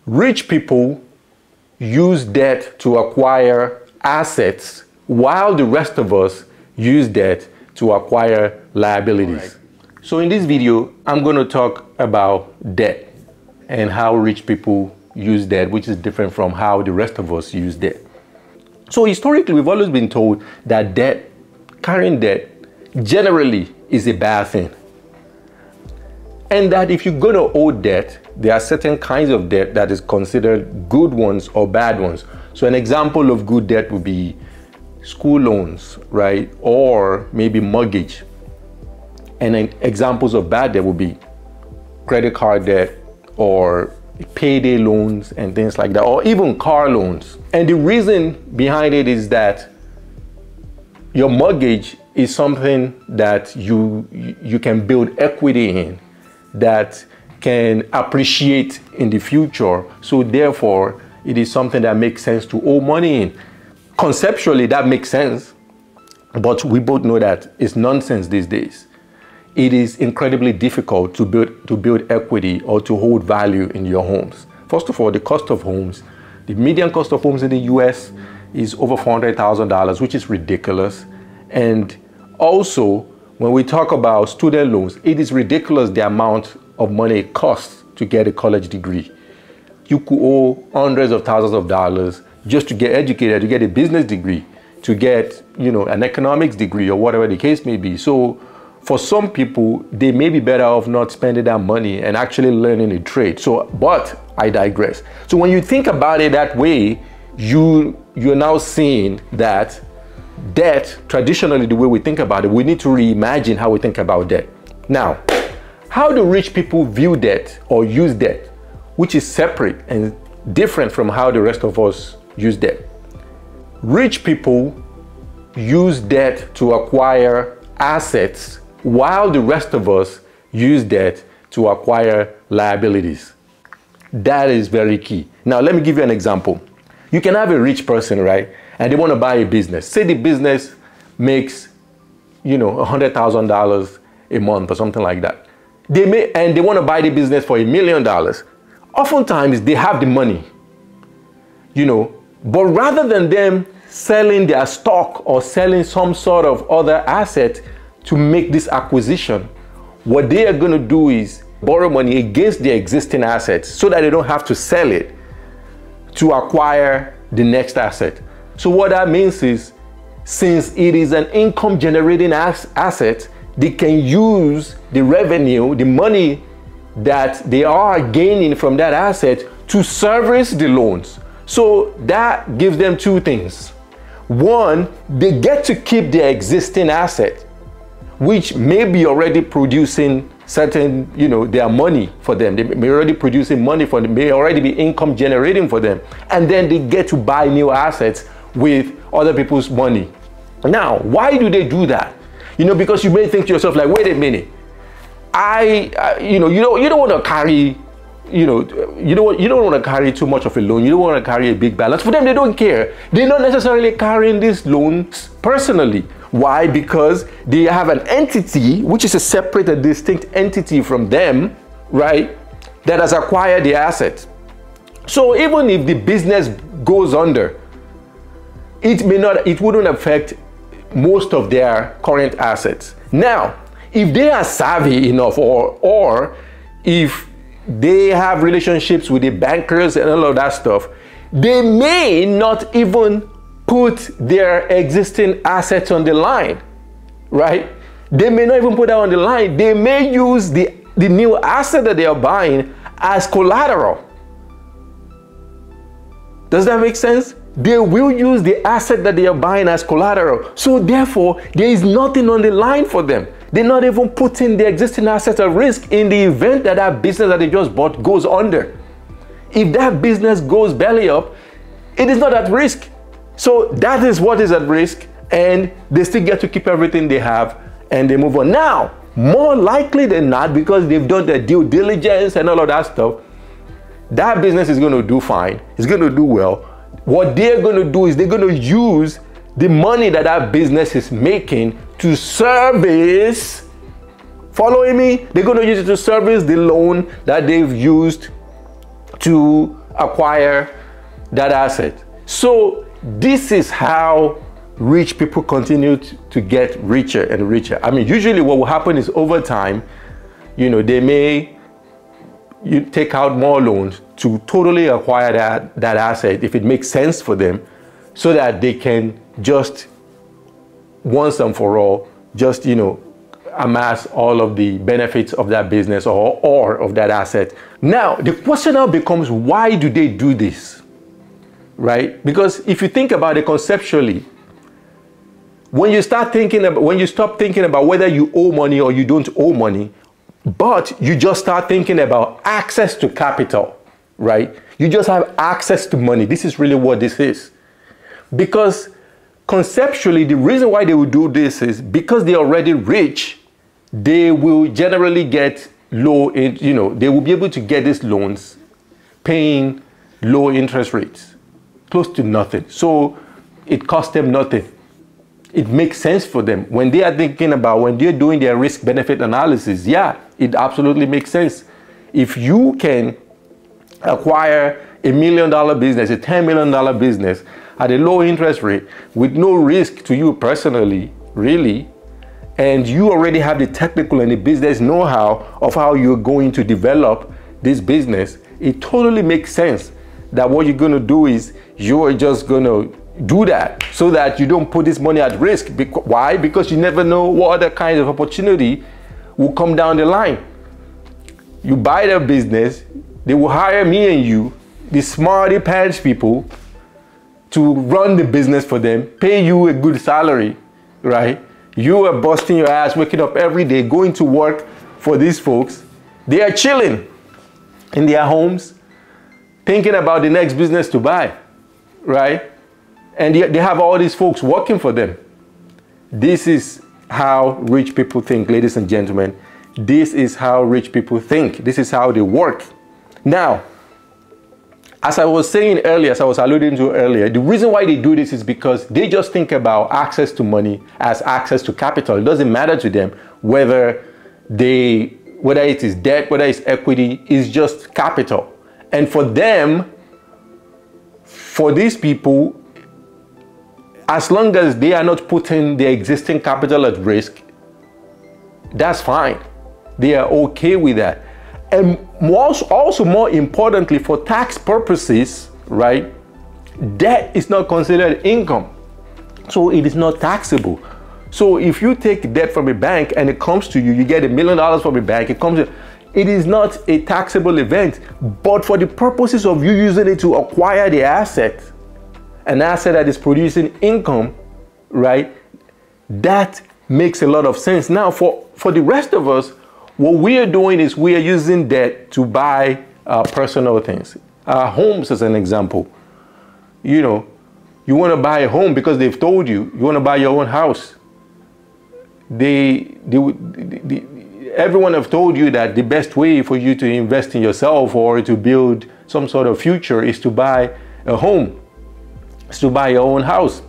Rich people use debt to acquire assets while the rest of us use debt to acquire liabilities. Right. So in this video, I'm going to talk about debt and how rich people use debt, which is different from how the rest of us use debt. So historically, we've always been told that carrying debt generally is a bad thing. And that if you're going to owe debt, there are certain kinds of debt that is considered good ones or bad ones. So an example of good debt would be school loans, right? Or maybe mortgage. And then examples of bad debt would be credit card debt or payday loans and things like that, or even car loans. And the reason behind it is that your mortgage is something that you can build equity in, that can appreciate in the future. So therefore, it is something that makes sense to owe money in. Conceptually, that makes sense, but we both know that it's nonsense these days. It is incredibly difficult to build equity or to hold value in your homes. First of all, the cost of homes. The median cost of homes in the US is over $400,000, which is ridiculous. And also, when we talk about student loans, it is ridiculous the amount of money it costs to get a college degree. You could owe hundreds of thousands of dollars just to get educated, to get a business degree, to get, an economics degree or whatever the case may be. So for some people, they may be better off not spending that money and actually learning a trade. But I digress. So when you think about it that way, you're now seeing that debt, traditionally the way we think about it, we need to reimagine how we think about debt. Now, how do rich people view debt or use debt, which is separate and different from how the rest of us use debt? Rich people use debt to acquire assets while the rest of us use debt to acquire liabilities. That is very key. Now, let me give you an example. You can have a rich person, right? And they want to buy a business. Say the business makes, $100,000 a month or something like that. They want to buy the business for $1 million. Oftentimes, they have the money, but rather than them selling their stock or selling some sort of other asset to make this acquisition, what they are going to do is borrow money against their existing assets so that they don't have to sell it to acquire the next asset. So what that means is, since it is an income generating asset, they can use the revenue, the money that they are gaining from that asset to service the loans. So that gives them two things. One, they get to keep their existing asset, which may be already producing certain, their money for them. They may already producing money for them, may already be income generating for them. And then they get to buy new assets with other people's money. Now, why do they do that? Because you may think to yourself, like, wait a minute, you don't want to carry, you don't want to carry too much of a loan. You don't want to carry a big balance. For them, they don't care. They're not necessarily carrying these loans personally. Why? Because they have an entity, which is a separate and distinct entity from them, right, that has acquired the asset. So even if the business goes under, it wouldn't affect most of their current assets. Now, if they are savvy enough, or if they have relationships with the bankers and all of that stuff, they may not even put their existing assets on the line, right? They may not even put that on the line. They may use the new asset that they are buying as collateral. Does that make sense? They will use the asset that they are buying as collateral. So therefore, there is nothing on the line for them. They're not even putting the existing assets at risk in the event that that business that they just bought goes under. If that business goes belly up, it is not at risk. So that is what is at risk, and they still get to keep everything they have and they move on. Now, more likely than not, because they've done their due diligence and all of that stuff, that business is going to do fine. It's going to do well. What they're going to do is they're going to use the money that that business is making to service, following me? They're going to use it to service the loan that they've used to acquire that asset. So this is how rich people continue to get richer and richer. I mean, usually what will happen is over time, you know, they may take out more loans to totally acquire that asset if it makes sense for them, so that they can just once and for all just, you know, amass all of the benefits of that business or of that asset. Now, the question now becomes, why do they do this? Right? Because if you think about it conceptually, when you stop thinking about whether you owe money or you don't owe money, but you just start thinking about access to capital, right? You just have access to money. This is really what this is. Because conceptually, the reason why they will do this is because they're already rich, they will generally get low, you know, they will be able to get these loans paying low interest rates, close to nothing. So it costs them nothing. It makes sense for them. When they are thinking about, when they're doing their risk-benefit analysis, yeah, it absolutely makes sense. If you can acquire $1 million business, a $10 million business at a low interest rate with no risk to you personally, really, and you already have the technical and the business know-how of how you're going to develop this business, it totally makes sense that what you're going to do is you're just going to do that so that you don't put this money at risk. Why? Because you never know what other kinds of opportunity will come down the line. You buy their business, they will hire me and you, the smarty pants people, to run the business for them, pay you a good salary, right? You are busting your ass, waking up every day, going to work for these folks. They are chilling in their homes, thinking about the next business to buy, right? And they have all these folks working for them. This is how rich people think, ladies and gentlemen. This is how rich people think. This is how they work. Now, as I was saying earlier, as I was alluding to earlier, the reason why they do this is because they just think about access to money as access to capital. It doesn't matter to them whether it is debt, whether it's equity, it's just capital. And for them, for these people, as long as they are not putting their existing capital at risk, that's fine. They are okay with that. And also more importantly, for tax purposes, right, debt is not considered income. So it is not taxable. So if you take debt from a bank and it comes to you, you get $1 million from a bank, it is not a taxable event. But for the purposes of you using it to acquire the asset, an asset that is producing income, right, that makes a lot of sense. Now, for the rest of us, what we are doing is we are using debt to buy personal things. Homes, as an example. You know, you want to buy a home because they've told you want to buy your own house. Everyone have told you that the best way for you to invest in yourself or to build some sort of future is to buy a home. It's to buy your own house.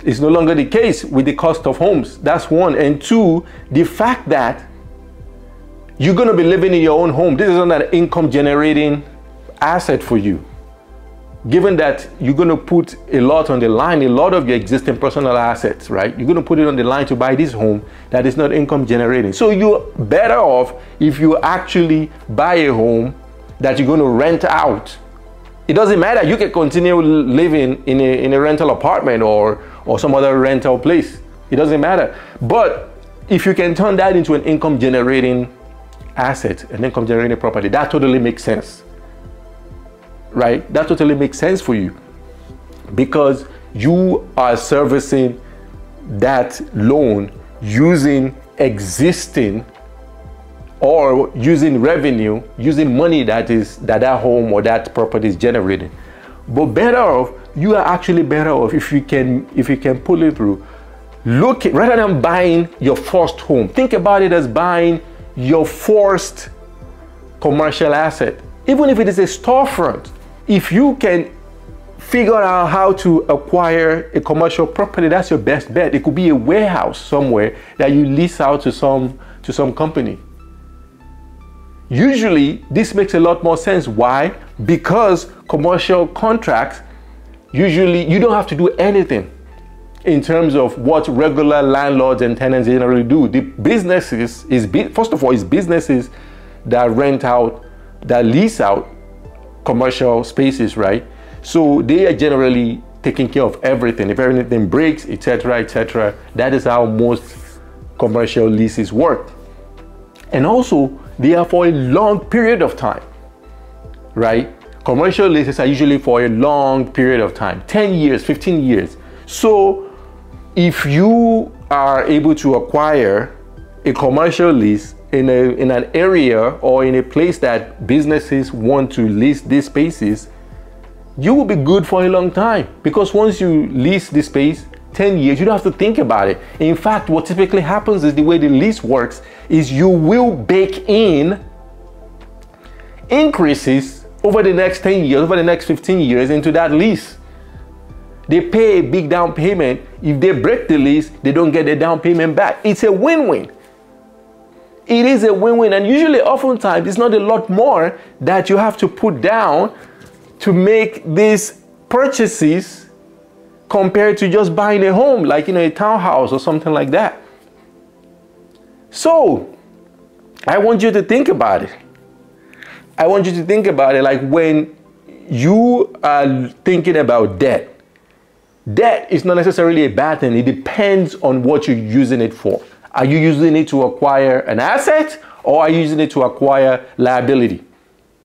It's no longer the case with the cost of homes. That's one. And two, the fact that you're going to be living in your own home. This is not an income generating asset for you. Given that you're going to put a lot on the line, a lot of your existing personal assets, right? You're going to put it on the line to buy this home that is not income generating. So you're better off if you actually buy a home that you're going to rent out. It doesn't matter. You can continue living in a rental apartment or some other rental place. It doesn't matter. But if you can turn that into an income generating asset, an income generating property, that totally makes sense. Right? That totally makes sense for you because you are servicing that loan using existing or using revenue, using money that home or that property is generating. But better off, you are actually better off if you can pull it through. Look, rather than buying your first home, think about it as buying your first commercial asset. Even if it is a storefront, if you can figure out how to acquire a commercial property, that's your best bet. It could be a warehouse somewhere that you lease out to some company. Usually, this makes a lot more sense. Why? Because commercial contracts, usually you don't have to do anything in terms of what regular landlords and tenants generally do. The businesses first of all, it's businesses that rent out, that lease out commercial spaces, right? So they are generally taking care of everything. If anything breaks, etc., etc., that is how most commercial leases work. And also, they are for a long period of time, right? Commercial leases are usually for a long period of time, 10 years, 15 years. So if you are able to acquire a commercial lease in an area or in a place that businesses want to lease these spaces, you will be good for a long time, because once you lease the space, 10 years, you don't have to think about it. In fact, what typically happens is the way the lease works is you will bake in increases over the next 10 years, over the next 15 years into that lease. They pay a big down payment. If they break the lease, they don't get the down payment back. It's a win-win. It is a win-win, and usually, oftentimes, it's not a lot more that you have to put down to make these purchases compared to just buying a home, like a townhouse or something like that. So I want you to think about it. I want you to think about it like when you are thinking about debt. Debt is not necessarily a bad thing. It depends on what you're using it for. Are you using it to acquire an asset, or are you using it to acquire liability?